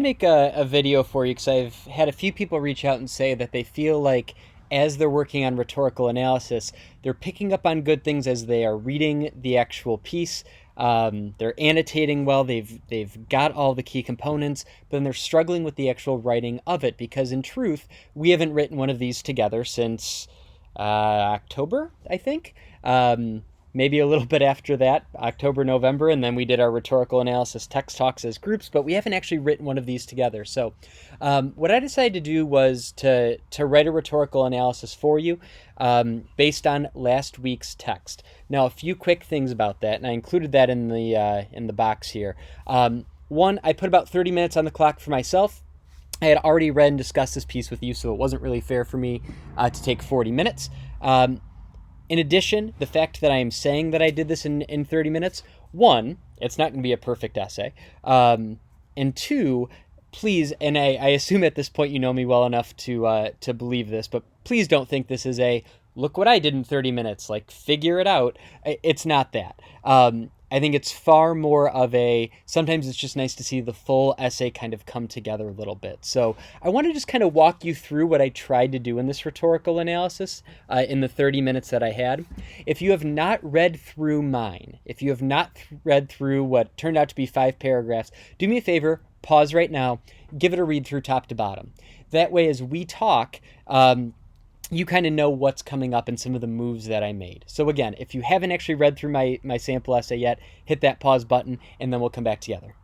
Make a video for you because I've had a few people reach out and say that they feel like as they're working on rhetorical analysis, they're picking up on good things as they are reading the actual piece. They're annotating well. They've got all the key components, but then they're struggling with the actual writing of it because, in truth, we haven't written one of these together since October, I think. Maybe a little bit after that, October, November, and then we did our rhetorical analysis text talks as groups, but we haven't actually written one of these together. So what I decided to do was to write a rhetorical analysis for you based on last week's text. Now, a few quick things about that, and I included that in the box here. One, I put about 30 minutes on the clock for myself. I had already read and discussed this piece with you, so it wasn't really fair for me to take 40 minutes. In addition, the fact that I am saying that I did this in 30 minutes, one, it's not going to be a perfect essay. And two, please, and I assume at this point you know me well enough to believe this, but please don't think this is a, look what I did in 30 minutes, like figure it out. It's not that. I think it's far more of a, sometimes it's just nice to see the full essay kind of come together a little bit. So I want to just kind of walk you through what I tried to do in this rhetorical analysis in the 30 minutes that I had. If you have not read through mine, if you have not read through what turned out to be 5 paragraphs, do me a favor, pause right now, give it a read through top to bottom. That way, as we talk, you kind of know what's coming up and some of the moves that I made. So again, if you haven't actually read through my sample essay yet, hit that pause button and then we'll come back together.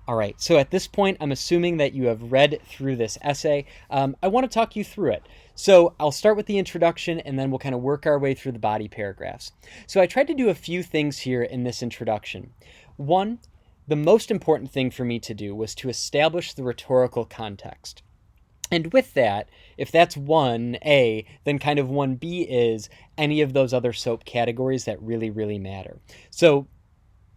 All right, so at this point, I'm assuming that you have read through this essay. I want to talk you through it. So I'll start with the introduction and then we'll kind of work our way through the body paragraphs. So I tried to do a few things here in this introduction. One, the most important thing for me to do was to establish the rhetorical context. And with that, if that's 1A, then kind of 1B is any of those other SOAP categories that really, really matter. So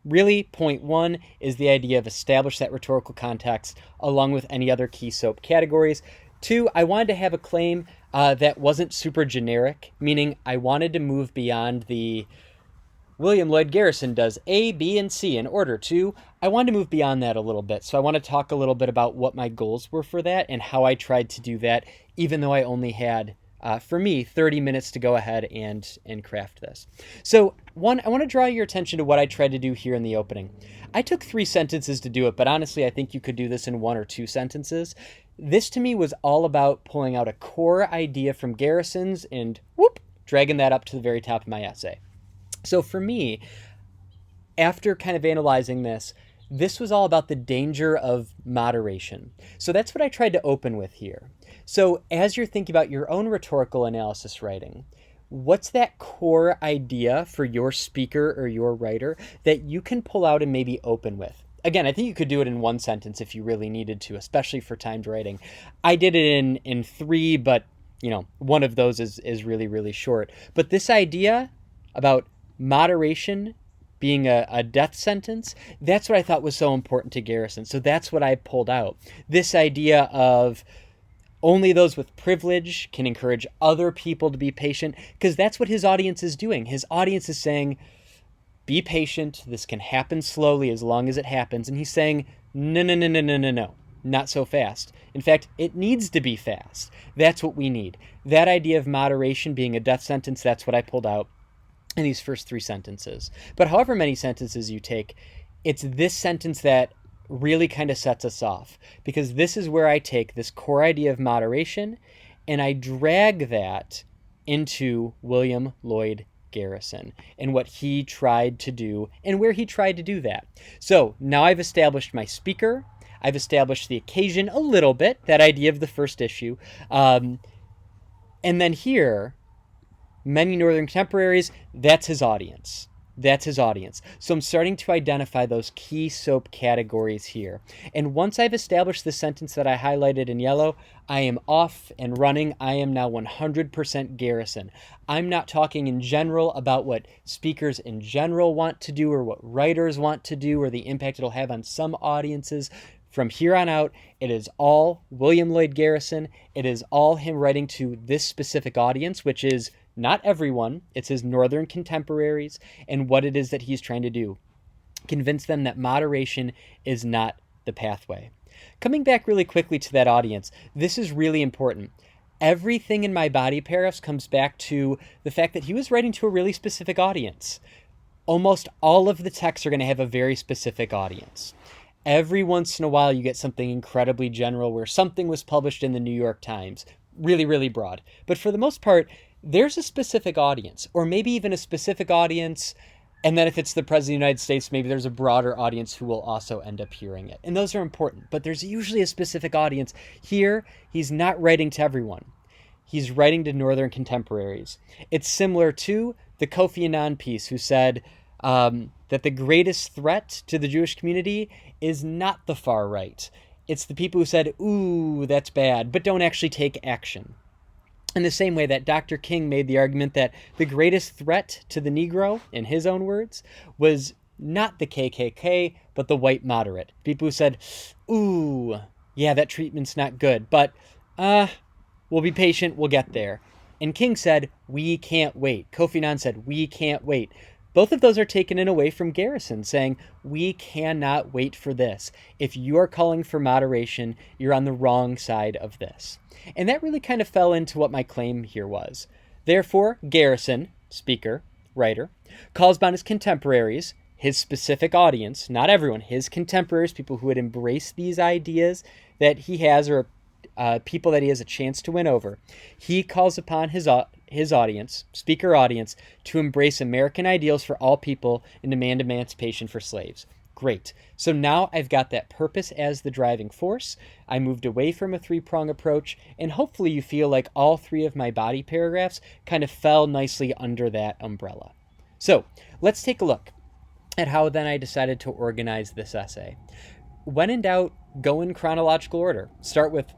really, point 1 is the idea of establish that rhetorical context along with any other key SOAP categories. 2, I wanted to have a claim that wasn't super generic, meaning I wanted to move beyond the William Lloyd Garrison does A, B, and C in order to. I wanted to move beyond that a little bit. So I want to talk a little bit about what my goals were for that and how I tried to do that, even though I only had, for me, 30 minutes to go ahead and craft this. So one, I want to draw your attention to what I tried to do here in the opening. I took 3 sentences to do it, but honestly, I think you could do this in 1 or 2 sentences. This to me was all about pulling out a core idea from Garrison's and whoop, dragging that up to the very top of my essay. So for me, after kind of analyzing this, this was all about the danger of moderation. So that's what I tried to open with here. So as you're thinking about your own rhetorical analysis writing, what's that core idea for your speaker or your writer that you can pull out and maybe open with? Again, I think you could do it in 1 sentence if you really needed to, especially for timed writing. I did it in 3, but you know, one of those is really, really short. But this idea about moderation being a death sentence, that's what I thought was so important to Garrison. So that's what I pulled out. This idea of only those with privilege can encourage other people to be patient, because that's what his audience is doing. His audience is saying, be patient, this can happen slowly as long as it happens. And he's saying, no, no, no, no, no, no, no, not so fast. In fact, it needs to be fast. That's what we need. That idea of moderation being a death sentence, that's what I pulled out in these first 3 sentences. But however many sentences you take, it's this sentence that really kind of sets us off, because this is where I take this core idea of moderation and I drag that into William Lloyd Garrison and what he tried to do and where he tried to do that. So now I've established my speaker, I've established the occasion a little bit, that idea of the first issue, and then here, many Northern contemporaries, that's his audience. That's his audience. So I'm starting to identify those key SOAP categories here. And once I've established the sentence that I highlighted in yellow, I am off and running. I am now 100% Garrison. I'm not talking in general about what speakers in general want to do or what writers want to do or the impact it'll have on some audiences. From here on out, it is all William Lloyd Garrison. It is all him writing to this specific audience, which is not everyone. It's his Northern contemporaries and what it is that he's trying to do. Convince them that moderation is not the pathway. Coming back really quickly to that audience, this is really important. Everything in my body paragraphs comes back to the fact that he was writing to a really specific audience. Almost all of the texts are going to have a very specific audience. Every once in a while, you get something incredibly general where something was published in the New York Times, really, really broad. But for the most part, there's a specific audience, or maybe even a specific audience. And then if it's the President of the United States, maybe there's a broader audience who will also end up hearing it. And those are important, but there's usually a specific audience. Here, he's not writing to everyone. He's writing to Northern contemporaries. It's similar to the Kofi Annan piece, who said that the greatest threat to the Jewish community is not the far right. It's the people who said, ooh, that's bad, but don't actually take action. In the same way that Dr. King made the argument that the greatest threat to the Negro, in his own words, was not the KKK, but the white moderate. People who said, ooh, yeah, that treatment's not good, but we'll be patient, we'll get there. And King said, we can't wait. Kofi Annan said, we can't wait. Both of those are taken in away from Garrison, saying, we cannot wait for this. If you are calling for moderation, you're on the wrong side of this. And that really kind of fell into what my claim here was. Therefore, Garrison, speaker, writer, calls upon his contemporaries, his specific audience, not everyone, his contemporaries, people who would embrace these ideas that he has, or people that he has a chance to win over. He calls upon his audience, speaker audience, to embrace American ideals for all people and demand emancipation for slaves. Great. So now I've got that purpose as the driving force. I moved away from a three-prong approach, and hopefully you feel like all three of my body paragraphs kind of fell nicely under that umbrella. So let's take a look at how then I decided to organize this essay. When in doubt, go in chronological order. Start with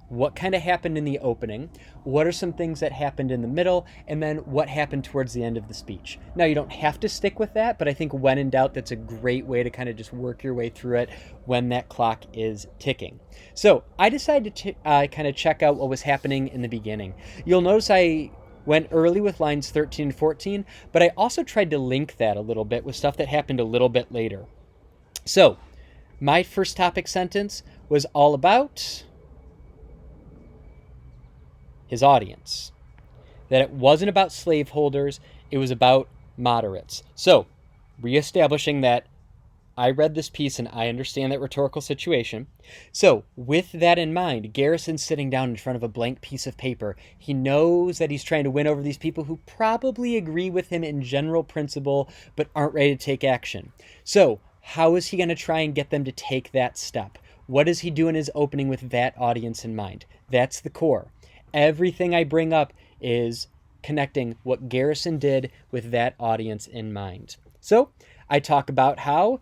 what kind of happened in the opening, what are some things that happened in the middle, and then what happened towards the end of the speech. Now, you don't have to stick with that, but I think when in doubt, that's a great way to kind of just work your way through it when that clock is ticking. So I decided to kind of check out what was happening in the beginning. You'll notice I went early with lines 13 and 14, but I also tried to link that a little bit with stuff that happened a little bit later. So my first topic sentence was all about his audience, that it wasn't about slaveholders, it was about moderates. So, reestablishing that I read this piece and I understand that rhetorical situation. So, with that in mind, Garrison's sitting down in front of a blank piece of paper. He knows that he's trying to win over these people who probably agree with him in general principle, but aren't ready to take action. So, how is he going to try and get them to take that step? What does he do in his opening with that audience in mind? That's the core. Everything I bring up is connecting what Garrison did with that audience in mind. So I talk about how,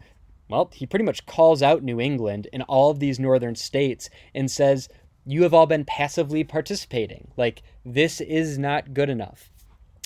well, he pretty much calls out New England and all of these northern states and says, you have all been passively participating. Like, this is not good enough.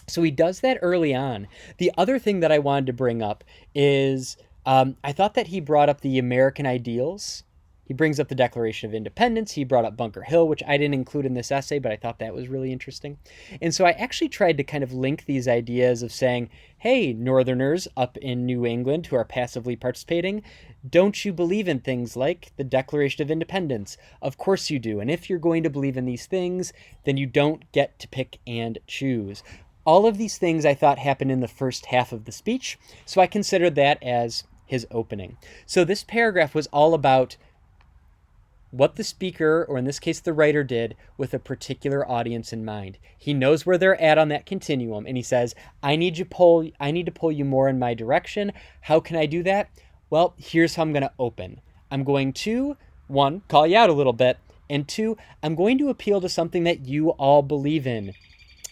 So he does that early on. The other thing that I wanted to bring up is I thought that he brought up the American ideals. He brings up the Declaration of Independence. He brought up Bunker Hill, which I didn't include in this essay, but I thought that was really interesting. And so I actually tried to kind of link these ideas of saying, hey, Northerners up in New England who are passively participating, don't you believe in things like the Declaration of Independence? Of course you do. And if you're going to believe in these things, then you don't get to pick and choose. All of these things I thought happened in the first half of the speech, so I considered that as his opening. So this paragraph was all about what the speaker, or in this case the writer, did with a particular audience in mind. He knows where they're at on that continuum, and he says, I need to pull you more in my direction. How can I do that? Well, here's how I'm going to open. I'm going to, one, call you out a little bit, and two, I'm going to appeal to something that you all believe in.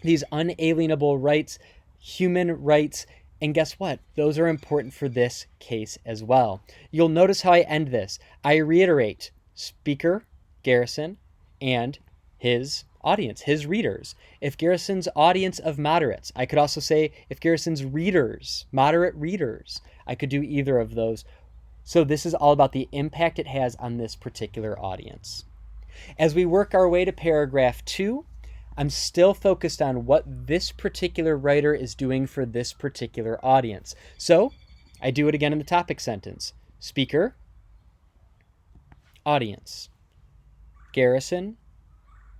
These unalienable rights, human rights, and guess what? Those are important for this case as well. You'll notice how I end this. I reiterate, speaker, Garrison, and his audience, his readers. If Garrison's audience of moderates, I could also say if Garrison's readers, moderate readers, I could do either of those. So this is all about the impact it has on this particular audience. As we work our way to paragraph 2, I'm still focused on what this particular writer is doing for this particular audience. So I do it again in the topic sentence. Speaker, audience. Garrison,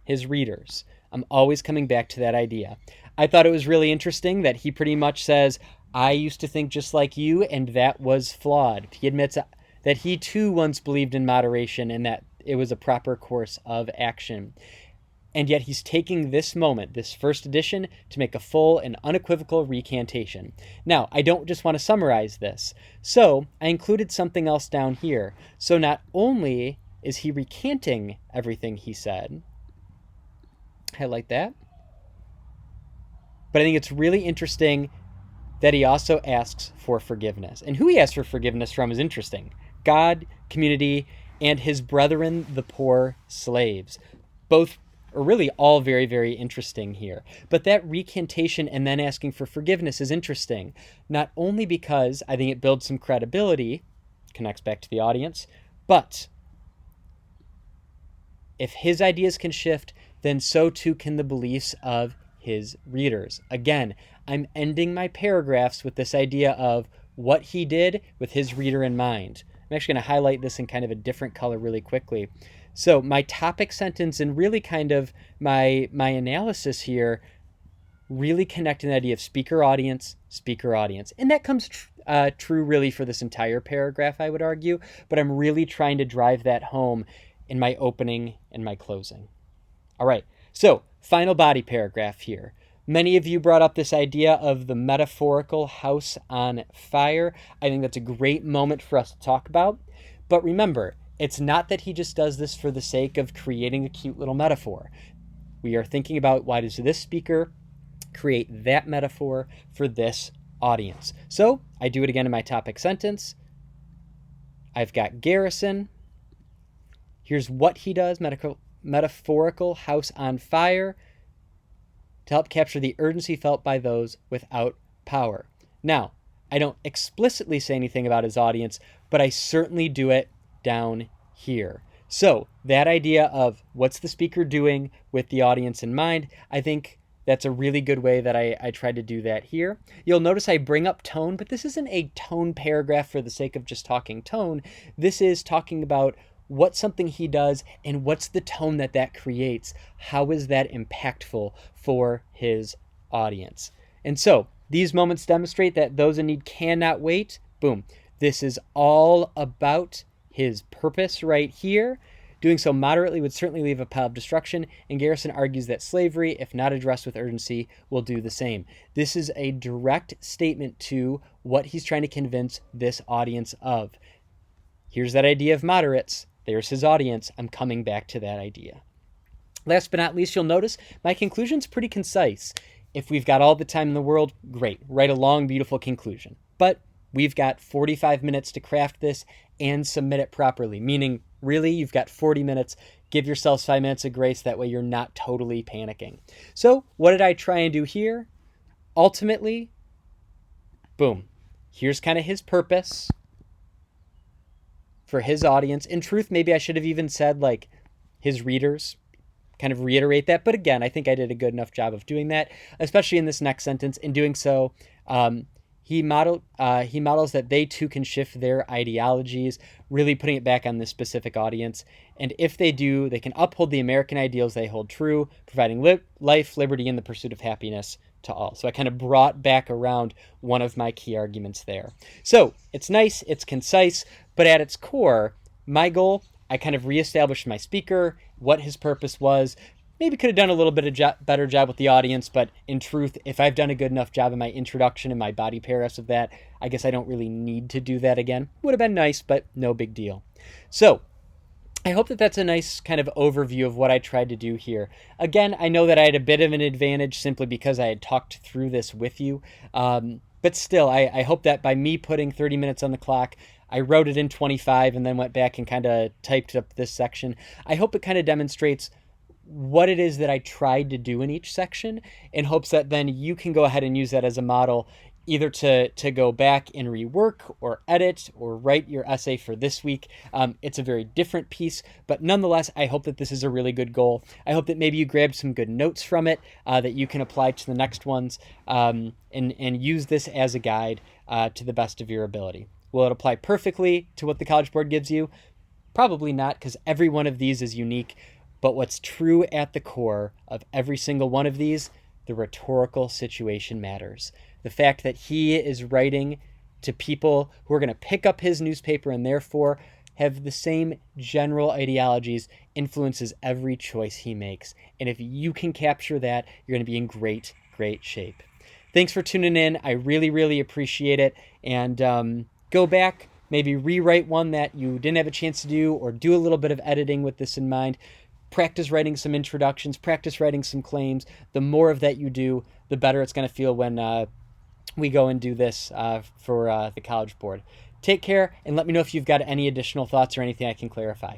his readers. I'm always coming back to that idea. I thought it was really interesting that he pretty much says, I used to think just like you, and that was flawed. He admits that he too once believed in moderation and that it was a proper course of action. And yet he's taking this moment, this first edition, to make a full and unequivocal recantation. Now, I don't just want to summarize this. So I included something else down here. So not only is he recanting everything he said, highlight that, but I think it's really interesting that he also asks for forgiveness. And who he asks for forgiveness from is interesting. God, community, and his brethren, the poor slaves. Both are really all very, very interesting here. But that recantation and then asking for forgiveness is interesting, not only because I think it builds some credibility, connects back to the audience, but if his ideas can shift, then so too can the beliefs of his readers. Again, I'm ending my paragraphs with this idea of what he did with his reader in mind. I'm actually going to highlight this in kind of a different color really quickly. So my topic sentence and really kind of my analysis here really connecting the idea of speaker audience. And that comes true really for this entire paragraph, I would argue, but I'm really trying to drive that home in my opening and my closing. All right, so final body paragraph here. Many of you brought up this idea of the metaphorical house on fire. I think that's a great moment for us to talk about. But remember, it's not that he just does this for the sake of creating a cute little metaphor. We are thinking about, why does this speaker create that metaphor for this audience? So I do it again in my topic sentence. I've got Garrison. Here's what he does, metaphorical house on fire, to help capture the urgency felt by those without power. Now, I don't explicitly say anything about his audience, but I certainly do it down here. So that idea of what's the speaker doing with the audience in mind, I think that's a really good way that I tried to do that here. You'll notice I bring up tone, but this isn't a tone paragraph for the sake of just talking tone. This is talking about what's something he does and what's the tone that creates. How is that impactful for his audience? And so these moments demonstrate that those in need cannot wait. Boom. This is all about his purpose right here. Doing so moderately would certainly leave a pile of destruction, and Garrison argues that slavery, if not addressed with urgency, will do the same. This is a direct statement to what he's trying to convince this audience of. Here's that idea of moderates. There's his audience. I'm coming back to that idea. Last but not least, you'll notice my conclusion's pretty concise. If we've got all the time in the world, great. Write a long, beautiful conclusion. But we've got 45 minutes to craft this and submit it properly, meaning really you've got 40 minutes. Give yourselves 5 minutes of grace. That way you're not totally panicking. So what did I try and do here? Ultimately, boom. Here's kind of his purpose for his audience. In truth, maybe I should have even said like his readers, kind of reiterate that. But again, I think I did a good enough job of doing that, especially in this next sentence. In doing so, he models that they too can shift their ideologies, really putting it back on this specific audience. And if they do, they can uphold the American ideals they hold true, providing life, liberty, and the pursuit of happiness to all. So I kind of brought back around one of my key arguments there. So it's nice, it's concise, but at its core, my goal, I kind of reestablished my speaker, what his purpose was. Maybe could have done a little bit of better job with the audience, but in truth, if I've done a good enough job in my introduction and my body paragraphs of that, I guess I don't really need to do that again. Would have been nice, but no big deal. So I hope that that's a nice kind of overview of what I tried to do here. Again, I know that I had a bit of an advantage simply because I had talked through this with you. But still, I hope that by me putting 30 minutes on the clock, I wrote it in 25 and then went back and kind of typed up this section. I hope it kind of demonstrates what it is that I tried to do in each section, in hopes that then you can go ahead and use that as a model, either to go back and rework or edit or write your essay for this week. It's a very different piece, but nonetheless, I hope that this is a really good goal. I hope that maybe you grabbed some good notes from it that you can apply to the next ones and use this as a guide to the best of your ability. Will it apply perfectly to what the College Board gives you? Probably not, because every one of these is unique. But what's true at the core of every single one of these, the rhetorical situation matters. The fact that he is writing to people who are going to pick up his newspaper and therefore have the same general ideologies influences every choice he makes. And if you can capture that, you're going to be in great, great shape. Thanks for tuning in. I really, really appreciate it. And go back, maybe rewrite one that you didn't have a chance to do, or do a little bit of editing with this in mind. Practice writing some introductions, practice writing some claims. The more of that you do, the better it's going to feel when we go and do this for the College Board. Take care, and let me know if you've got any additional thoughts or anything I can clarify.